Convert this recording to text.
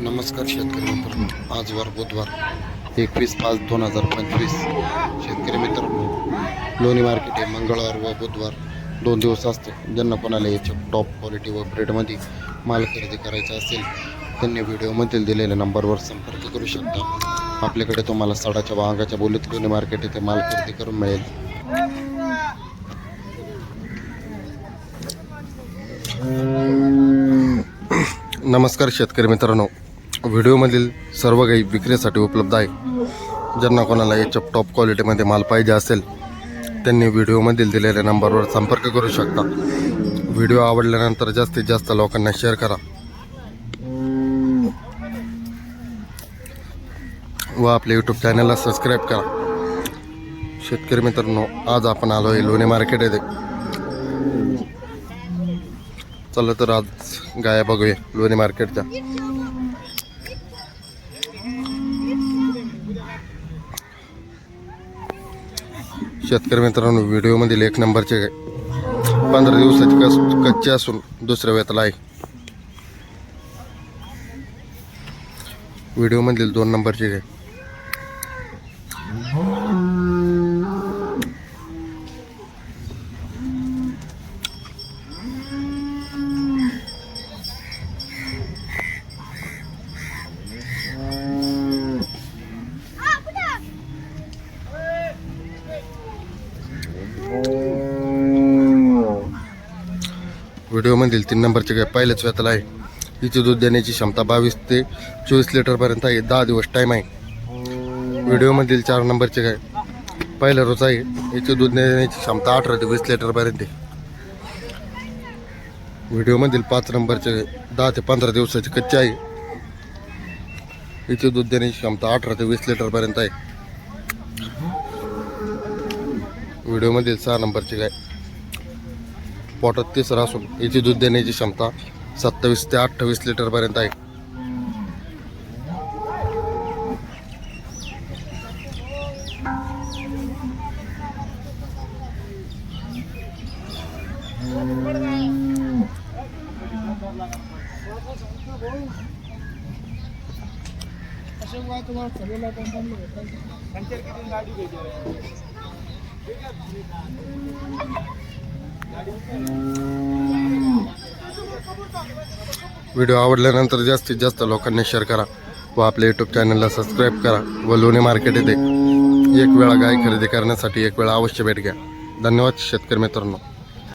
नमस्कार शेतकरी मित्रांनो, आज वार बुधवार 21/5/2025. शेतकरी मित्रांनो, लोणी मार्केट हे मंगळवार व बुधवार 2 दिवस असते. ज्यांना कोणाला याच्या टॉप क्वालिटी व ब्रेडमध्ये माल खरेदी करायचा असेल त्यांनी व्हिडिओमधील दिलेल्या नंबरवर संपर्क करू शकता. आपल्याकडे तुम्हाला साडाच्या वांगाच्या बोलीत लोणी मार्केट येथे माल खरेदी करून मिळेल. नमस्कार शेतकरी मित्रांनो, व्हिडिओमधील सर्व काही विक्रीसाठी उपलब्ध आहे. ज्यांना कोणाला याच्या टॉप क्वालिटीमध्ये माल पाहिजे असेल त्यांनी व्हिडिओमधील दिलेल्या नंबरवर संपर्क करू शकता. व्हिडिओ आवडल्यानंतर जास्तीत जास्त लोकांना शेअर करा व आपल्या यूट्यूब चॅनलला सबस्क्राईब करा. शेतकरी मित्रांनो, आज आपण आलो आहे लोणी मार्केट येथे. चला तर आज गाया बघूया लोणी मार्केटच्या. शेतकरी मित्रांनो, व्हिडिओमधील 1 नंबरचे गाय 15 दिवसाची कच्ची असून दुसऱ्या वेताला आहे. व्हिडिओमधील 2 नंबरचे गाय व्हिडिओमधील 3 नंबरची गाय पहिल्याच वेताला आहे. हिची दूध देण्याची क्षमता 22 ते 24 लिटरपर्यंत आहे. 10 दिवस टाईम आहे. व्हिडिओमधील 4 नंबरची गाय पहिल्या रोज आहे. हिची दूध देण्याची क्षमता 18 ते 20 लिटरपर्यंत आहे. व्हिडिओमधील 5 नंबरची गाय 10 ते 15 दिवसाची कच्ची आहे. हिची दूध देण्याची क्षमता 18 ते 20 लिटरपर्यंत आहे. व्हिडिओमधील 6 नंबरची गाय पोटात 30 असून याची दूध देण्याची क्षमता 27 ते 28 लिटरपर्यंत आहे. व्हिडिओ आवडल्यानंतर जास्तीत जास्त लोकांनी शेअर करा व आपल्या यूट्यूब चॅनलला सबस्क्राईब करा व लोणी मार्केट येथे एक वेळा गाय खरेदी करण्यासाठी एक वेळा अवश्य भेट घ्या. धन्यवाद शेतकरी मित्रांनो.